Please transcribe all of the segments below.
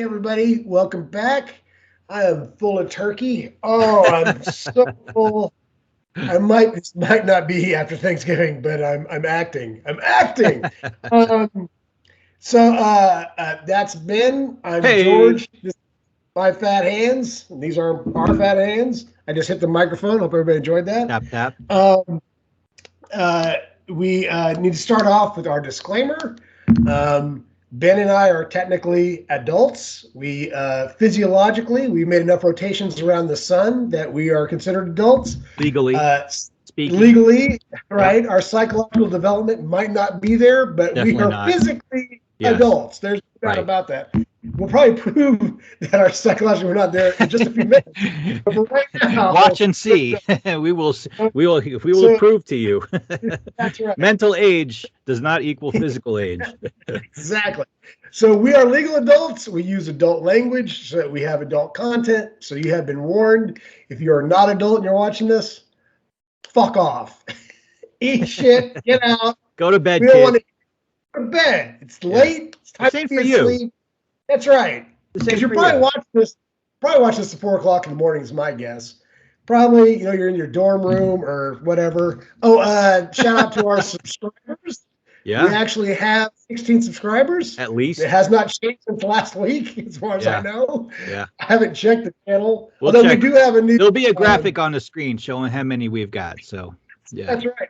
everybody. Welcome back. I am full of turkey. Oh, I'm so full. This might not be after Thanksgiving, but I'm acting. I'm acting. Um, that's Ben. I'm Hey. George. This is my fat hands. These are our fat hands. I just hit the microphone. Hope everybody enjoyed that. Tap, tap. We need to start off with our disclaimer. Ben and I are technically adults. We physiologically, we made enough rotations around the sun that we are considered adults. Legally speaking. Legally, right? Yep. Our psychological development might not be there, but Definitely we are not. Physically adults. There's no doubt about that. We'll probably prove that our psychological we're not there in just a few minutes. But for right now, watch and see. we will prove to you. That's right. Mental age does not equal physical age. Exactly. So we are legal adults. We use adult language so that we have adult content. So you have been warned. If you're not adult and you're watching this, fuck off. Eat shit. Get out. Go to bed, we don't kid. want to go to bed. It's late. It's time Same to for be you. asleep. That's right. Because you're probably watching this at 4 o'clock in the morning is my guess. Probably, you're in your dorm room or whatever. Oh, shout out to our subscribers. Yeah. We actually have 16 subscribers. At least. It has not changed since last week, as far as I know. Yeah. I haven't checked the channel. Although we do have a new... There'll be a graphic on the screen showing how many we've got, so... Yeah. That's right.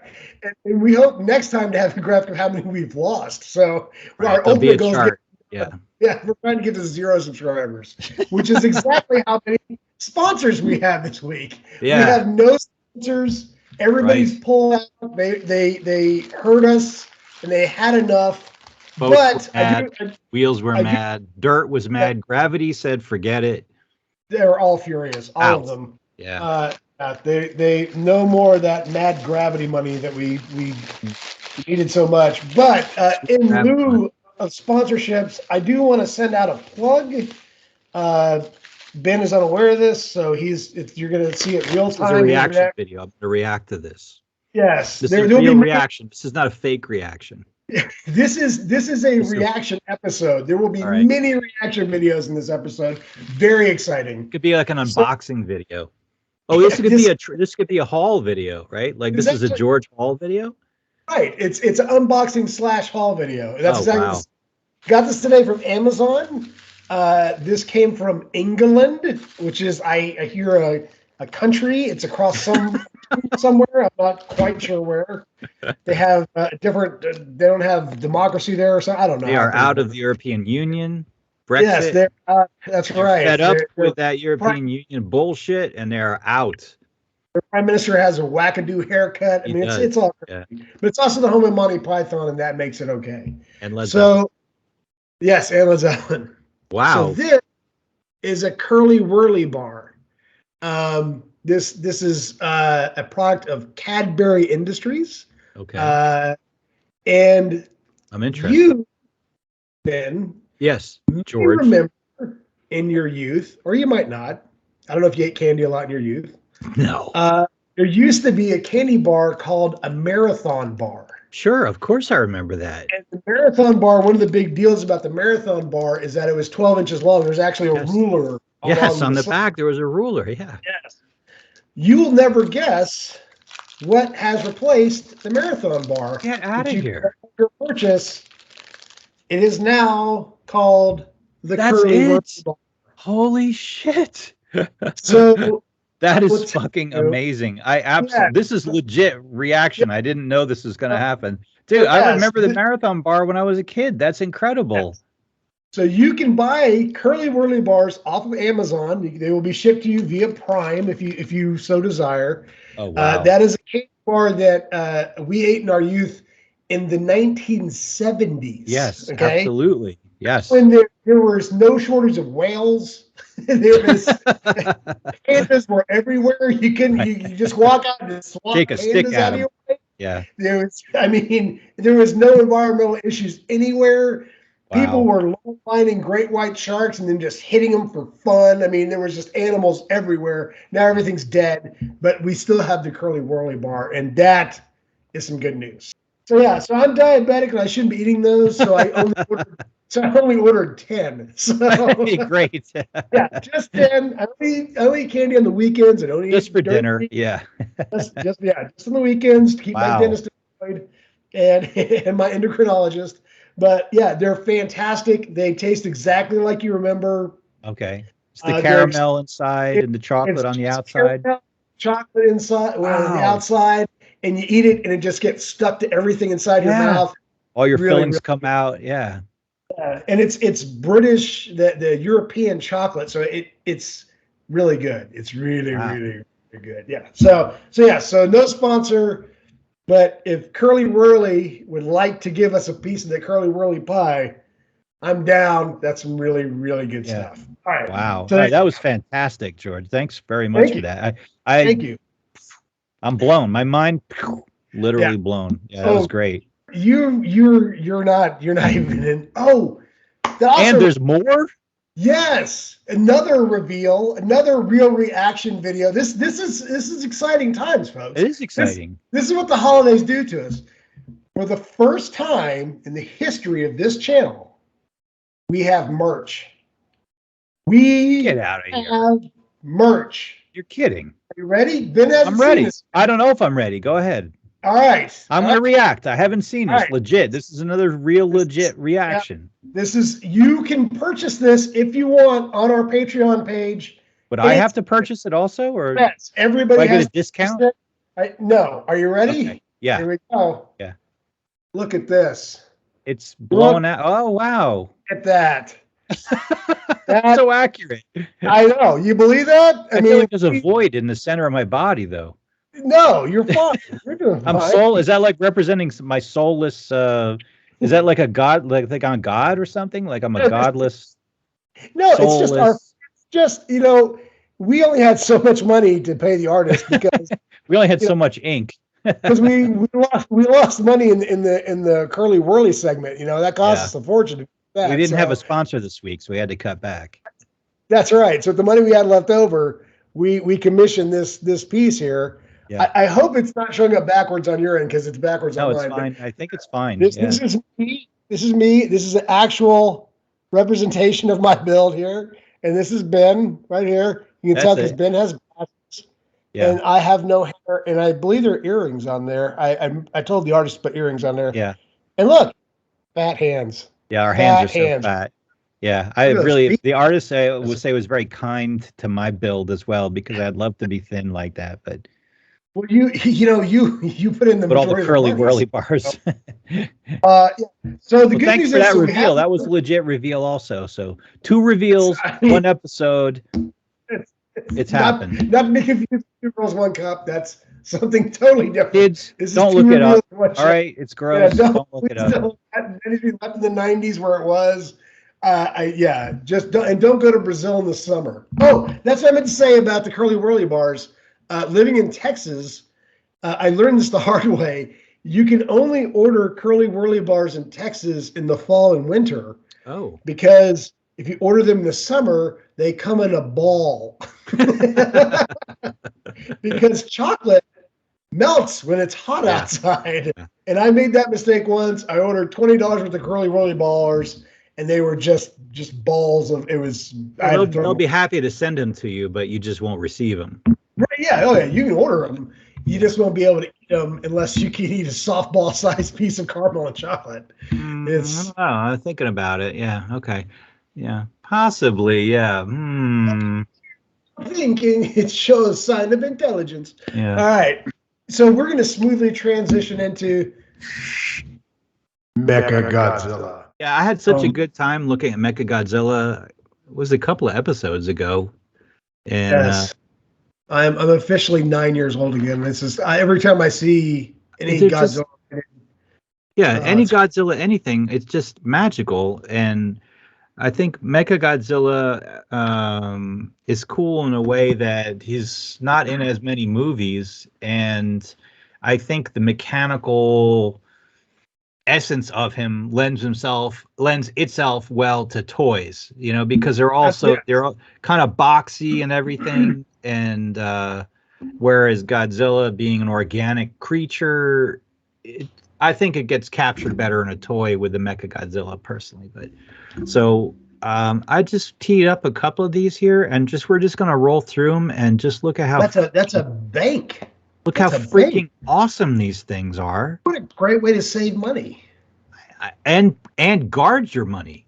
And we hope next time to have a graphic of how many we've lost. So our ultimate goal is... Yeah, we're trying to get to 0 subscribers, which is exactly how many sponsors we have this week. Yeah. We have no sponsors. Everybody's pulled out. They heard us and they had enough. Boats wheels were mad. Dirt was mad. Gravity said, forget it. They were all furious, all of them. Yeah. They no more of that mad gravity money that we needed so much. But in lieu of sponsorships, I do want to send out a plug. Ben is unaware of this, so you're going to see it real time. This is a reaction video. I'm going to react to this. Yes, this is a real reaction. This is not a fake reaction. This is a reaction episode. There will be many reaction videos in this episode. Very exciting. It could be like an unboxing video. Oh, this could be a haul video, right? Like this is a George haul video. Right. It's an unboxing / haul video. That's exactly. Wow. Got this today from Amazon. This came from England, which is I hear a country. It's across somewhere. I'm not quite sure where. They have different. They don't have democracy there, or something. I don't know. They are out of the European Union. Brexit. Yes, that's right. Fed up with that European Union bullshit, and they're out. The prime minister has a wackadoo haircut. I mean, it's all crazy. Yeah. But it's also the home of Monty Python, and that makes it okay. And Led Zeppelin. Yes, and Led Zeppelin. Wow. So this is a CurlyWurly bar. This is a product of Cadbury Industries. Okay. And I'm interested. You, Ben. Yes, George. You remember in your youth, or you might not. I don't know if you ate candy a lot in your youth. No. There used to be a candy bar called a Marathon Bar. Sure, of course I remember that. And the Marathon Bar, one of the big deals about the Marathon Bar is that it was 12 inches long. There's actually a ruler. Yes, on the back there was a ruler, yeah. Yes. You will never guess what has replaced the Marathon Bar. Get out of here. Your purchase. It is now called the CurlyWurly Bar. Holy shit. So that is fucking amazing. I absolutely this is legit reaction. I didn't know this was gonna happen. Dude, I remember the Marathon Bar when I was a kid. That's incredible. Yes. So you can buy CurlyWurly bars off of Amazon. They will be shipped to you via Prime if you so desire. Oh wow. That is a candy bar that we ate in our youth in the 1970s. Yes, absolutely. Yes. When there was no shortage of whales. There was pandas were everywhere. You just walk out and swat Take a pandas stick at out of your way. Yeah. There was no environmental issues anywhere. Wow. People were low-lining great white sharks and then just hitting them for fun. I mean, there was just animals everywhere. Now everything's dead, but we still have the CurlyWurly bar, and that is some good news. So I'm diabetic and I shouldn't be eating those. So I only ordered So I only ordered 10. So Great. yeah, just 10. I only eat candy on the weekends and only Just eat for during dinner. the week. Yeah. Just on the weekends to keep my Wow. dentist employed and and my endocrinologist. But yeah, they're fantastic. They taste exactly like you remember. Okay. It's the They're caramel inside and the chocolate it's on the just outside. caramel, chocolate inside, well, the Wow. outside, and you eat it, and it just gets stuck to everything inside your Yeah. mouth. All your Really, fillings really come out. Yeah. and it's British, the European chocolate, so it's really good. It's really, Wow. really, really good. Yeah. So no sponsor, but if CurlyWurly would like to give us a piece of the CurlyWurly pie, I'm down. That's some really, really good Yeah. stuff. All right. Wow. All So right. That was fantastic, George. Thanks very much thank for you. that. Thank you. I'm blown. My mind Yeah. literally blown. Yeah, that was So great. you're not even in. Oh, And also, there's more? yes, another reveal, another real reaction video. This is exciting times, folks. It is This exciting. this is what the holidays do to us. For the first time in the history of this channel, we have merch. Get We out of here. have merch. You're kidding. Are you ready? Ben hasn't I'm seen ready. this. I don't know if I'm ready. Go ahead. All right. I'm All going to right. react. I haven't seen All this. right. Legit. This is another real legit reaction. You can purchase this if you want on our Patreon page. Would I have to purchase it also, or do Yes, everybody I get a has discount? No. Are you ready? Okay. Yeah. Here we go. Yeah. Look at this. It's blown out. Oh, wow. Look at that. That's so accurate. I know. You believe that? I feel like there's a void in the center of my body, though. No, you're fine. You're doing fine. Is that like representing my soulless? Is that like a god? Like I'm God or something? Like I'm a godless. No, soulless. it's just we only had so much money to pay the artist because we only had so much ink. Because we lost money in the CurlyWurly segment. That cost us a fortune. We didn't have a sponsor this week, so we had to cut back. That's right. So the money we had left over, we commissioned this piece here. Yeah. I hope it's not showing up backwards on your end because it's backwards on mine. No, it's fine. I think it's fine. This is me. This is me. This is an actual representation of my build here, and this is Ben right here. You can tell because Ben has glasses, and I have no hair, and I believe there are earrings on there. I told the artist to put earrings on there. Yeah. And look, fat hands. Yeah, our hands are so fat. Yeah, the artist I would say was very kind to my build as well because I'd love to be thin like that, but. Well, you put in the all the CurlyWurly bars. So the good thanks news for is that reveal. That was a legit reveal also. So 2 reveals, 1 episode. It's happened. Not to be confused with 2 Girls, 1 Cup. That's something totally different. Kids, don't look it up. All right, it's gross. Yeah, don't look it up. Anything left in the 90s where it was. Just don't go to Brazil in the summer. Oh, that's what I meant to say about the CurlyWurly bars. Living in Texas, I learned this the hard way. You can only order CurlyWurly bars in Texas in the fall and winter. Oh. Because if you order them in the summer, they come in a ball. Because chocolate melts when it's hot outside. And I made that mistake once. I ordered $20 worth of CurlyWurly bars, and they were just balls of it was. They'll be happy to send them to you, but you just won't receive them. Right, yeah. Oh, yeah. You can order them. You just won't be able to eat them unless you can eat a softball-sized piece of caramel and chocolate. I don't know. I'm thinking about it. Yeah. Okay. Yeah. Possibly. Yeah. Thinking it shows sign of intelligence. Yeah. All right. So we're going to smoothly transition into Mechagodzilla. Yeah, I had such a good time looking at Mechagodzilla. It was a couple of episodes ago, and yes. I'm officially 9 years old again. This is every time I see any Godzilla. Any Godzilla, anything, it's just magical. And I think Mechagodzilla is cool in a way that he's not in as many movies. And I think the mechanical essence of him lends itself well to toys, because they're kind of boxy and everything. And whereas Godzilla being an organic creature, I think it gets captured better in a toy with the Mechagodzilla personally. But so I just teed up a couple of these here, and we're just gonna roll through them and just look at how That's a bank. look That's how a freaking bank. awesome these things are, What a great way to save money. and guard your money.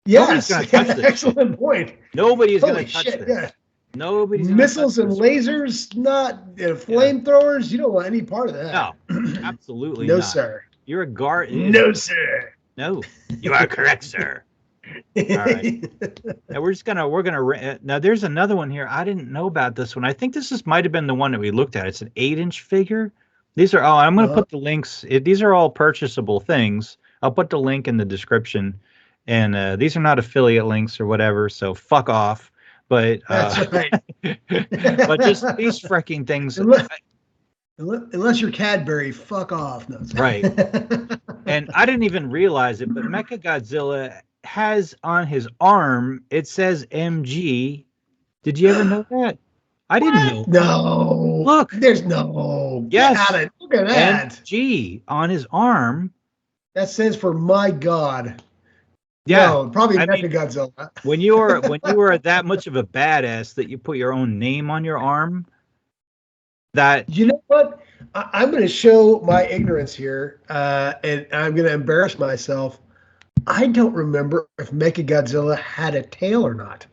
Nobody's Yes, gonna touch this shit. excellent point. Nobody's Holy gonna touch shit, this. yeah. Nobody's Missiles gonna and touch this. lasers, not flamethrowers. You don't want any part of that. No, absolutely No, not. sir. You're a guard. No, sir. No, you are correct, sir. All right. Now we're gonna now. There's another one here. I didn't know about this one. I think might have been the one that we looked at. It's an 8-inch figure. These are. Oh, I'm gonna put the links. These are all purchasable things. I'll put the link in the description. And these are not affiliate links or whatever, so fuck off. But That's right. but just these freaking things. Unless you're Cadbury, fuck off. No, Right. And I didn't even realize it, but Mechagodzilla has on his arm, it says MG. Did you ever know that? I didn't know. No. Look. There's no. Yes. Look at that. MG on his arm. That stands for my God. Yeah. No, probably Mechagodzilla. When you are that much of a badass that you put your own name on your arm, that you know what? I'm going to show my ignorance here, and I'm going to embarrass myself. I don't remember if Mechagodzilla had a tail or not.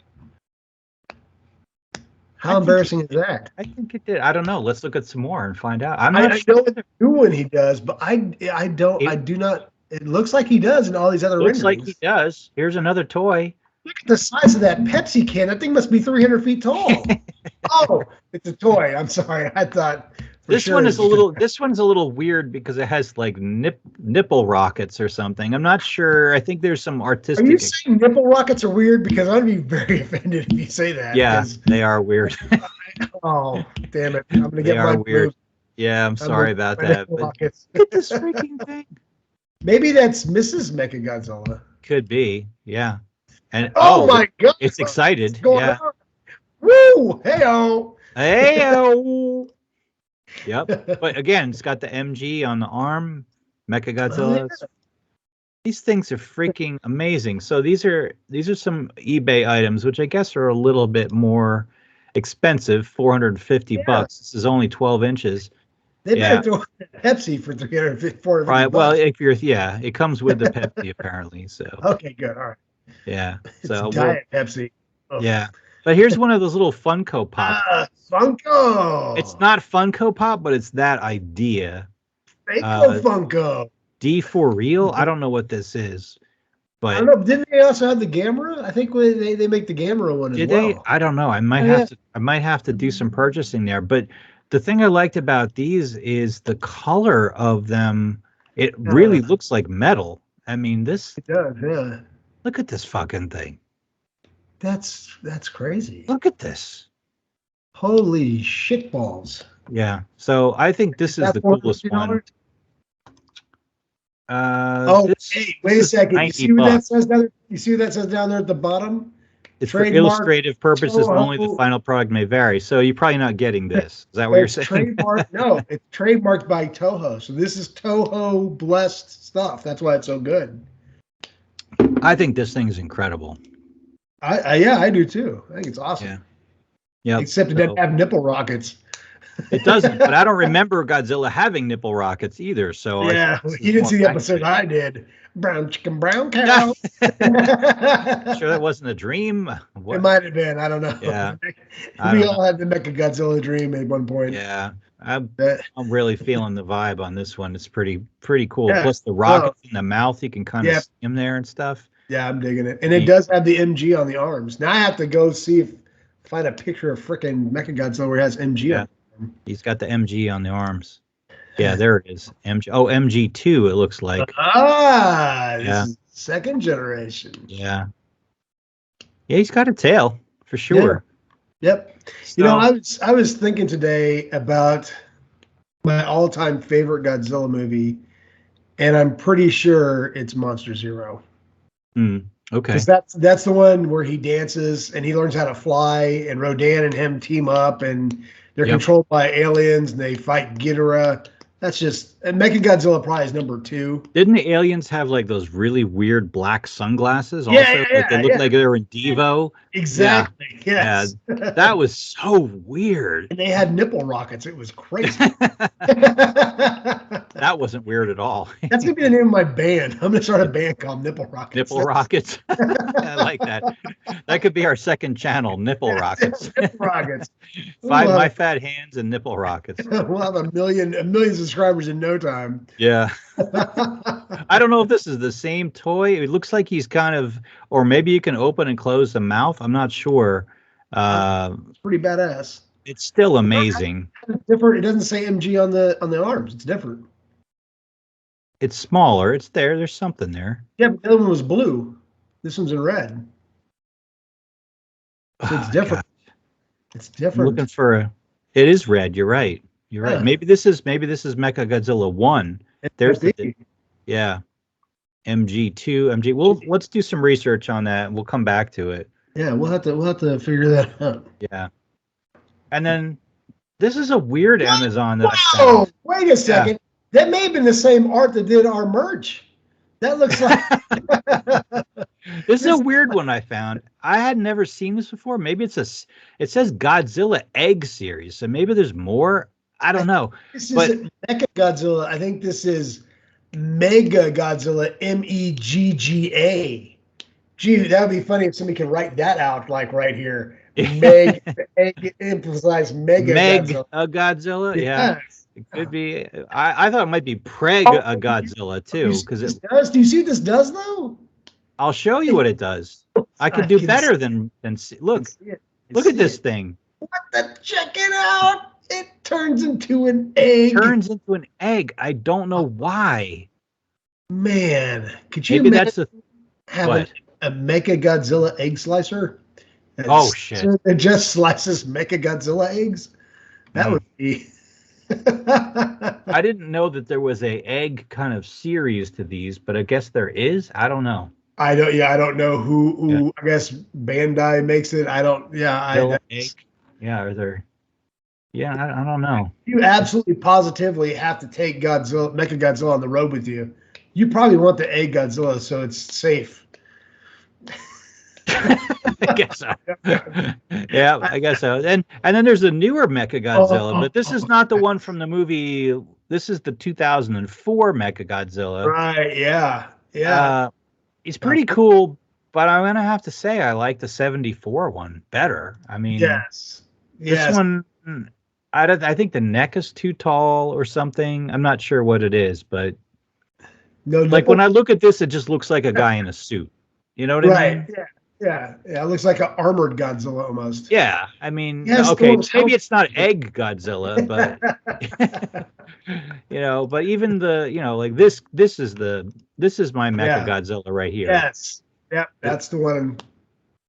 How embarrassing is that? I think it did. I don't know. Let's look at some more and find out. I know the new one he does, but I do not. It looks like he does in all these other renderings. Looks like he does. Here's another toy. Look at the size of that Pepsi can. That thing must be 300 feet tall. Oh, it's a toy. I'm sorry. I thought this one's a little weird because it has like nipple rockets or something. I'm not sure. I think there's some artistic. Are you saying nipple rockets are weird? Because I'm gonna be very offended if you say that. Yeah, they are weird. Oh, damn it! I'm gonna get my weird. Yeah, I'm sorry about that. But look at this freaking thing. Maybe that's Mrs. Mechagodzilla. Could be, yeah. And oh my God, it's excited. Yeah. On? Woo! Heyo! Heyo! Yep. But again, it's got the MG on the arm. Mechagodzilla. Oh, yeah. These things are freaking amazing. So these are some eBay items, which I guess are a little bit more expensive. $450 bucks. This is only 12 inches. They better throw Pepsi for $350. Right. Well, if you're it comes with the Pepsi apparently. So okay, good. All right. Yeah. So diet Pepsi. Oh. Yeah. But here's one of those little Funko Pops. Funko. It's not Funko Pop, but it's that idea. Funko. D for real? I don't know what this is. But I don't know. Didn't they also have the Gamera? I think they make the Gamera one as well. Did they? I don't know. I might have to do some purchasing there. But the thing I liked about these is the color of them. It really looks like metal. I mean, this. It does, yeah. Look at this fucking thing. That's crazy. Look at this. Holy shitballs. Yeah. So I think this is the coolest one. Hey, wait a second. You see what that says down there? You see what that says down there at the bottom? It's for illustrative purposes only. The final product may vary. So you're probably not getting this. Is that what you're saying? No, it's trademarked by Toho. So this is Toho blessed stuff. That's why it's so good. I think this thing is incredible. I do too. I think it's awesome. Yeah. Yeah. Except it doesn't have nipple rockets. It doesn't, but I don't remember Godzilla having nipple rockets either. So yeah, you didn't see the episode I did. Brown chicken, brown cow. Sure, that wasn't a dream. It might have been. I don't know. Yeah, we all had the Mechagodzilla dream at one point. Yeah, I'm really feeling the vibe on this one. It's pretty cool. Yeah. Plus the rockets in the mouth, you can kind of see him there and stuff. Yeah, I'm digging it, and it does have the MG on the arms. Now I have to go find a picture of frickin' Mechagodzilla where it has MG on. He's got the MG on the arms. Yeah, there it is. MG. Oh, MG2. It looks like. This is second generation. Yeah. Yeah, he's got a tail for sure. Yeah. Yep. So, I was thinking today about my all-time favorite Godzilla movie, and I'm pretty sure it's Monster Zero. Okay. Because that's the one where he dances and he learns how to fly, and Rodan and him team up, and they're controlled by aliens and they fight Ghidorah. That's just And Mechagodzilla probably is number 2. Didn't the aliens have like those really weird black sunglasses Yeah, also? Like they looked like they were in Devo. Exactly. Yeah. Yes. Yeah. That was so weird. And they had nipple rockets. It was crazy. That wasn't weird at all. That's gonna be the name of my band. I'm gonna start a band called Nipple Rockets. Nipple Rockets. I like that. That could be our second channel, Nipple Rockets. Nipple Rockets. My fat hands and Nipple Rockets. We'll have a million subscribers in no time. Yeah. I don't know if this is the same toy. It looks like he's kind of, or maybe you can open and close the mouth. I'm not sure. It's pretty badass. It's still amazing. It's different. It doesn't say MG on the arms. It's different. It's smaller. It's there. There's something there. Yeah, but the other one was blue. This one's in red. So it's different. God. It's different. I'm looking for it is red. You're right. You're right. Maybe this is Mechagodzilla 1. There's yeah. MG2, MG. Well, let's do some research on that and we'll come back to it. Yeah, we'll have to figure that out. Yeah. And then this is a weird Amazon that I found. found. Wait a second. Yeah. That may have been the same art that did our merch. That looks like this is a weird one I found. I had never seen this before. Maybe it says Godzilla Egg series. So maybe there's more. I don't know. This is Mechagodzilla. I think this is Mechagodzilla, Megga. Gee, that would be funny if somebody could write that out, like right here. Emphasize Mechagodzilla. Yeah. Yes. It could be. I thought it might be Godzilla too, because it does. Do you see what this does though? I'll show you what it does. I could do better than see. Look at this thing. What the? Check it out. It turns into an egg. Turns into an egg. I don't know why. Man, could you maybe that's have a Mechagodzilla egg slicer? Oh shit! It just slices Mechagodzilla eggs. That would be. I didn't know that there was a egg kind of series to these, but I guess there is. I don't know. I don't know who. Yeah. I guess Bandai makes it. I don't. Yeah. Egg. Yeah. Are there? Yeah. I don't know. You absolutely positively have to take Mechagodzilla on the road with you. You probably want the egg Godzilla so it's safe. I guess so. Yeah, I guess so. And then there's a newer Mechagodzilla, but this is not the one from the movie. This is the 2004 Mechagodzilla. Right. Yeah. Yeah. He's pretty cool, but I'm gonna have to say I like the 74 one better. I mean, yes. This one, I think the neck is too tall or something. I'm not sure what it is, but like when I look at this, it just looks like a guy in a suit. You know what I mean? Yeah. Yeah, it looks like an armored Godzilla almost. Yeah, I mean, okay, maybe it's not Egg Godzilla, but but even like this is my Mechagodzilla right here. Yes, yep, that's the one.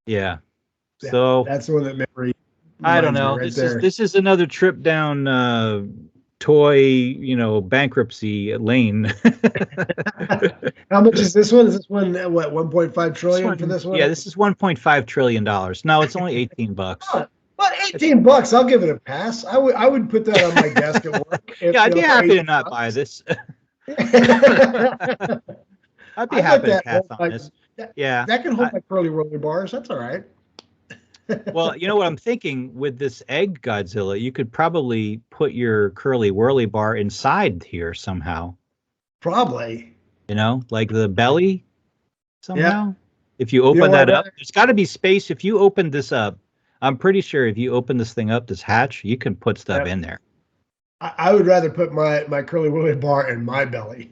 Yeah, so that's the one that memory. I don't know. Right this is another trip down toy, bankruptcy lane. How much is this one? Is this one what 1.5 trillion for this one? Yeah, this is $1.5 trillion. No, it's only $18. But $18, I'll give it a pass. I would put that on my desk at work. Yeah, I'd be happy to not buy this. I'd be happy to pass on this. Yeah, that can hold my CurlyWurly bars. That's all right. Well, you know what I'm thinking with this Egg Godzilla, you could probably put your CurlyWurly bar inside here somehow. Probably. Like the belly somehow. Yep. If you open that up, there's got to be space. If you open this up, I'm pretty sure if you open this thing up, this hatch, you can put stuff in there. I would rather put my CurlyWurly bar in my belly.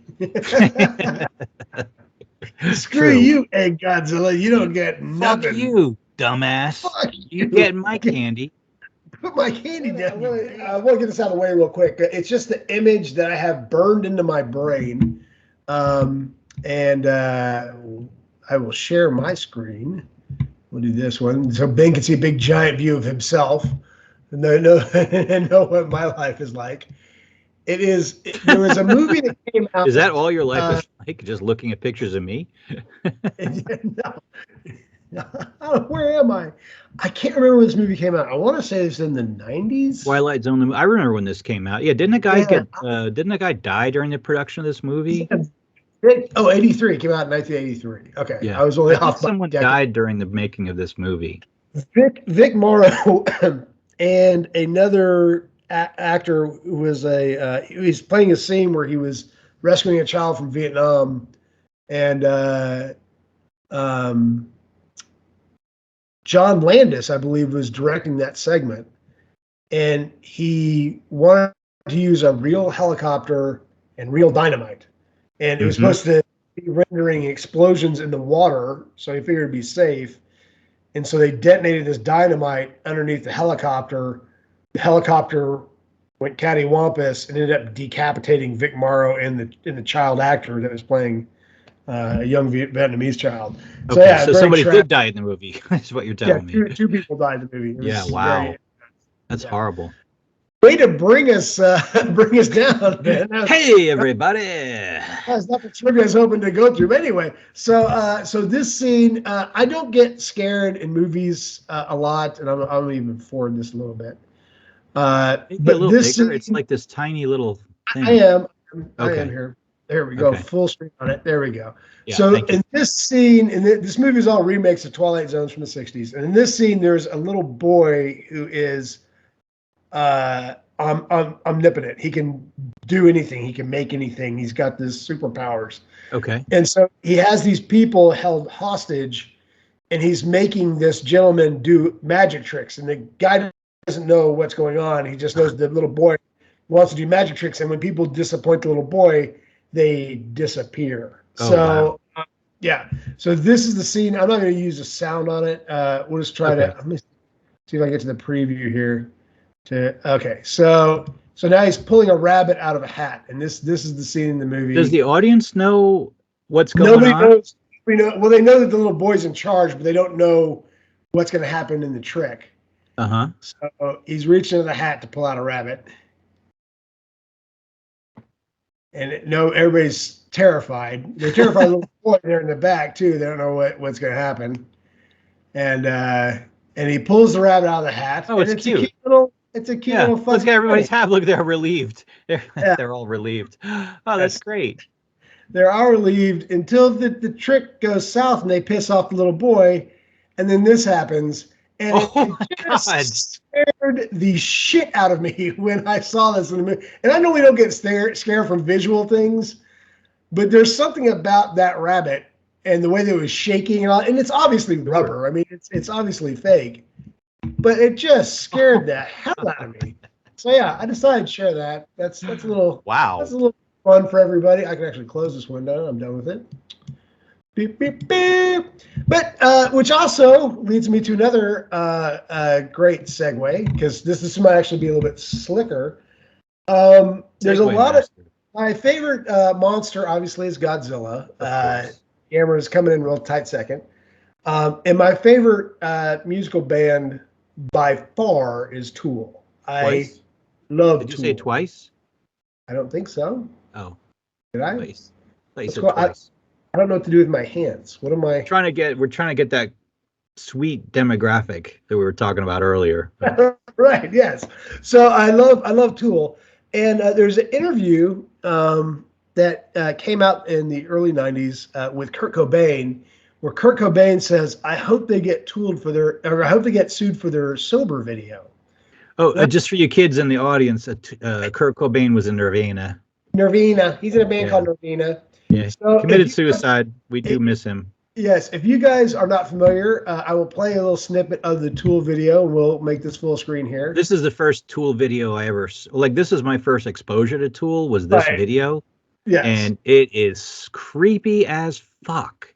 Screw you, Egg Godzilla. You don't get nothing. Fuck you, dumbass. Fuck you get my candy. Put my candy down. I want to get this out of the way real quick. It's just the image that I have burned into my brain. And I will share my screen. We'll do this one so Ben can see a big giant view of himself and know what my life is like. There was a movie that came out. Is that all your life is like? Just looking at pictures of me? No. Where am I? I can't remember when this movie came out. I want to say it was in the 90s. Twilight Zone. I remember when this came out. Yeah, Yeah. didn't a guy die during the production of this movie? Oh, 83. Came out in 1983. Okay. Yeah, I was only I think off by a someone decade. died during the making of this movie. Vic Morrow and another actor who was he was playing a scene where he was rescuing a child from Vietnam, and um, John Landis, I believe, was directing that segment, and he wanted to use a real helicopter and real dynamite, and it was Hmm. supposed to be rendering explosions in the water, so he figured it'd be safe. And so they detonated this dynamite underneath the helicopter. The helicopter went cattywampus and ended up decapitating Vic Morrow and the child actor that was playing a young Vietnamese child. So Okay, yeah, so very somebody did tragic. die in the movie. That's what you're Yeah, telling me. two people died in the movie. It Yeah, was very wow, that's yeah. horrible. Way to bring us bring us down, man. Hey, everybody! That's not the trivia I was hoping to go through. But anyway, so this scene, I don't get scared in movies a lot, and I'm even forward this a little bit. Maybe a But little this bigger. scene, It's like this tiny little I thing. am, I am Okay, here. There we go. okay. Full screen on it. There we go. Yeah, So thank you. in this scene, this movie is all remakes of Twilight Zones from the '60s, and in this scene, there's a little boy who is omnipotent. He can do anything. He can make anything. He's got this superpowers. Okay. And so he has these people held hostage, and he's making this gentleman do magic tricks. And the guy doesn't know what's going on. He just knows the little boy wants to do magic tricks. And when people disappoint the little boy, they disappear. Oh, wow. So, yeah. So this is the scene. I'm not going to use a sound on it. We'll just try to. Okay. Let me see if I can get to the preview here. Okay. So now he's pulling a rabbit out of a hat, and this is the scene in the movie. Does the audience know what's going Nobody on? knows. Well, they know that the little boy's in charge, but they don't know what's going to happen in the trick. Uh-huh. So he's reaching into the hat to pull out a rabbit, and no, everybody's terrified. They're terrified of the little boy there in the back too. They don't know what's going to happen, and he pulls the rabbit out of the hat. Oh, and it's cute. It's a cute Yeah, little fun. look at everybody's hat. Look, they're relieved. They're Yeah. they're all relieved. Oh, that's great. They're all relieved until the trick goes south and they piss off the little boy, and then this happens, and Oh it my just God. scared the shit out of me when I saw this in the movie. And I know we don't get scared from visual things, but there's something about that rabbit and the way that it was shaking and all, and it's obviously rubber. I mean, it's obviously fake, but it just scared the hell out of me. So yeah, I decided to share that. That's a little Wow. that's a little fun for everybody. I can actually close this window. I'm done with it. Beep beep beep. But which also leads me to another great segue, because this might actually be a little bit slicker. There's a Segway lot master. of my favorite monster. Obviously, is Godzilla. Course. Camera's coming in real tight second. And my favorite musical band by far is Tool. Twice? I love Did you Tool. say twice? I don't think so. Oh, Did I? twice. I thought you Let's said go- twice. I don't know what to do with my hands. What am I? We're trying to get that sweet demographic that we were talking about earlier. Right. Yes. So I love Tool, and there's an interview that came out in the early '90s with Kurt Cobain, where Kurt Cobain says, "I hope they get I hope they get sued for their sober video." Oh, just for you kids in the audience, Kurt Cobain was in Nirvana. Nirvana. He's in a band Yeah. called Nirvana. Yeah, So committed suicide. We do miss him. Yes, if you guys are not familiar, I will play a little snippet of the Tool video, and we'll make this full screen here. This is the first Tool video I ever like. This is my first exposure to Tool. Was this Right. video? Yes. And it is creepy as fuck.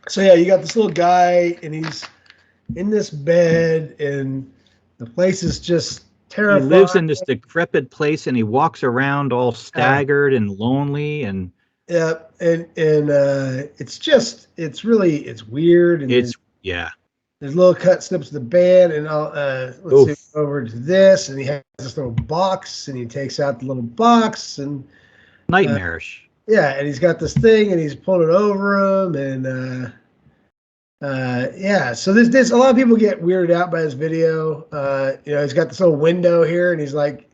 So yeah, you got this little guy, and he's in this bed, and the place is just terrifying. He lives in this decrepit place, and he walks around all staggered and lonely, and yeah, and it's weird, and it's there's little cut snips of the band, and let's see over to this, and he has this little box, and he takes out the little box, and nightmarish. yeah, and he's got this thing, and he's pulling it over him, and Yeah, so this a lot of people get weirded out by this video. He's got this little window here, and he's like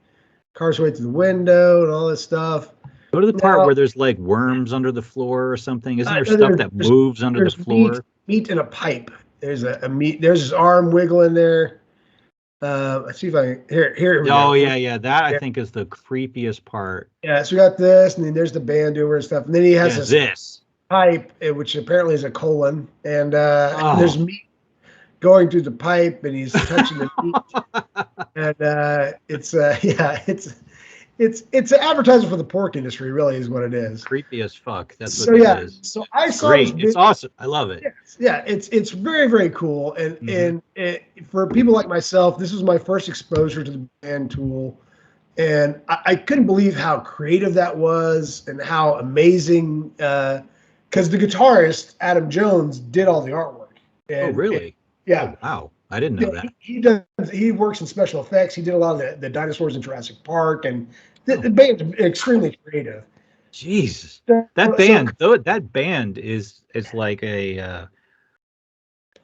cars way through the window and all this stuff. Go to the part Now, where there's like worms under the floor or something. Isn't there stuff that there's moves under the there's meat floor? meat in a pipe. There's a meat. There's his arm wiggling there. Let's see if I can here we Oh go. yeah. That I think is the creepiest part. Yeah, so we got this, and then there's the band doing and stuff, and then he has Yeah, this this. pipe, which apparently is a colon, and there's Oh. meat going through the pipe, and he's touching the meat, and it's an advertisement for the pork industry, really, is what it is. Creepy as fuck. That's So what yeah, it is. so I It's saw great. this It's awesome. I love it. yeah, it's very very cool, and for people like myself, this was my first exposure to the band Tool, and I couldn't believe how creative that was and how amazing. Because the guitarist Adam Jones did all the artwork. Oh really? Yeah. Oh, wow. I didn't know that. He works in special effects. He did a lot of the dinosaurs in Jurassic Park, and the band's extremely creative. Jesus. So- That so- band is like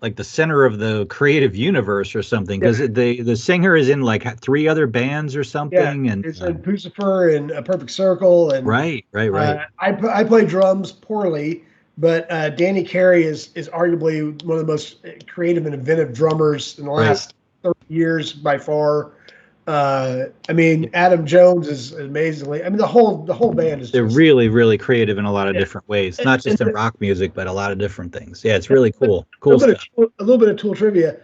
like the center of the creative universe or something, because the singer is in like 3 other bands or something, and it's in Pucifer and A Perfect Circle, and right. I play drums poorly, but Danny Carey is arguably one of the most creative and inventive drummers in the last 30 years by far. I mean, Adam Jones is amazingly. I mean, the whole band is. They're really, really creative in a lot of different ways, not just in rock music, but a lot of different things. Yeah, it's really cool. Cool stuff. A little bit of Tool trivia.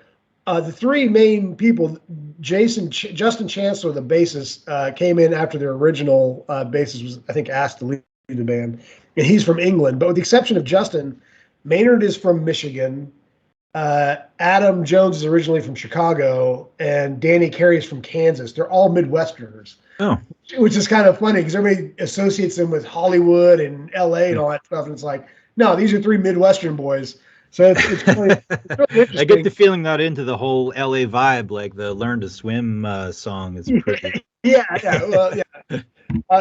The 3 main people, Justin Chancellor, the bassist, came in after their original bassist was, I think, asked to leave the band, and he's from England. But with the exception of Justin, Maynard is from Michigan. Adam Jones is originally from Chicago, and Danny Carey is from Kansas. They're all Midwesterners. Oh, which is kind of funny because everybody associates them with Hollywood and LA and all that stuff. And it's like, no, these are 3 Midwestern boys. So it's really interesting. I get the feeling not into the whole LA vibe, like the "Learn to Swim" song is pretty. Yeah. Well, yeah.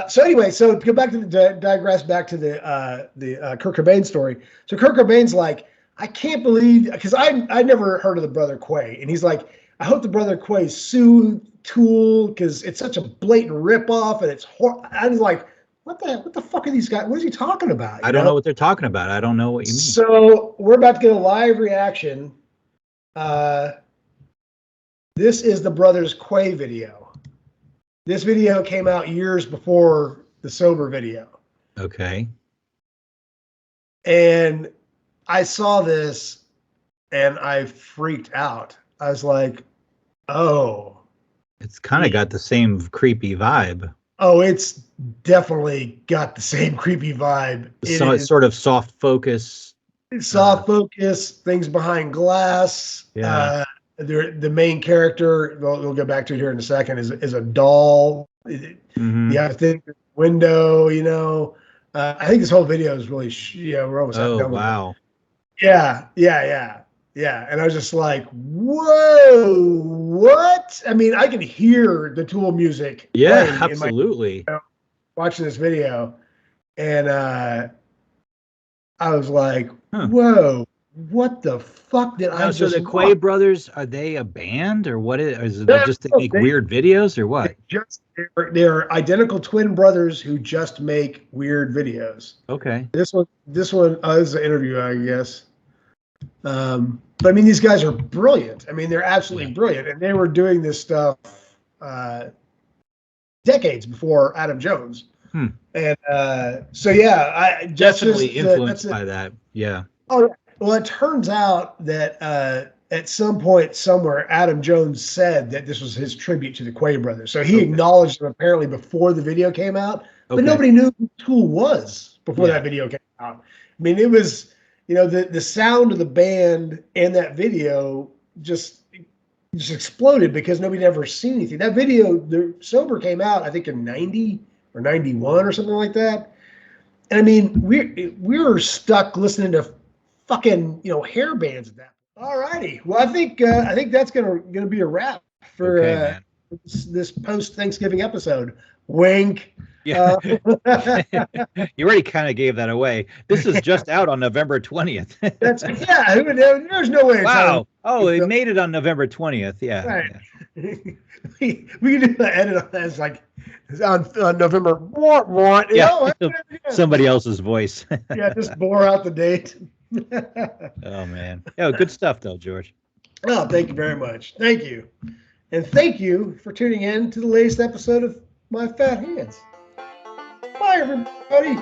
So anyway, so to go back to digress back to the Kurt Cobain story. So Kurt Cobain's like, I can't believe, because I never heard of the brother Quay, and he's like, I hope the brother Quay sue Tool because it's such a blatant ripoff, and it's I was like, what the fuck are these guys? What is he talking about? I don't know what they're talking about. I don't know what you mean. So we're about to get a live reaction. This is the brothers Quay video. This video came out years before the sober video. Okay. And I saw this and I freaked out. I was like, oh. It's kind of got the same creepy vibe. Oh, it's definitely got the same creepy vibe. It's sort of soft focus. Soft focus, things behind glass. Yeah. The main character, we'll go back to it here in a second, is a doll. Yeah, I think window, I think this whole video is really, we're almost done with it. Wow. Yeah. And I was just like, whoa, what? I mean, I can hear the Tool music. Yeah, absolutely. Watching this video. And I was like, whoa, what the fuck did I just So the Quay brothers, are they a band or what is it? Just to make weird videos or what? They're identical twin brothers who just make weird videos. Okay. This one is an interview, I guess. But I mean, these guys are brilliant. I mean, they're absolutely brilliant, and they were doing this stuff decades before Adam Jones. And so I definitely influenced by that. Yeah. Oh, well, it turns out that at some point somewhere, Adam Jones said that this was his tribute to the Quay brothers. So he acknowledged them apparently before the video came out, but nobody knew who Tool was before that video came out. I mean, it was, the sound of the band and that video just exploded because nobody had ever seen anything. That video, the sober came out, I think in 90 or 91 or something like that. And I mean, we were stuck listening to fucking, hair bands at that. All righty. Well, I think that's gonna be a wrap for this post-Thanksgiving episode Wink. Yeah. You already kind of gave that away. This is just out on November 20th. That's there's no way. Wow. Oh, it made it on November 20th. Yeah. Right. Yeah. we can do the edit on that. It's like on November. What? Yeah. Somebody else's voice. Yeah, just bore out the date. Oh man. Yeah, good stuff though, George. Oh, thank you very much. Thank you. And thank you for tuning in to the latest episode of My Fat Hands. Bye, everybody.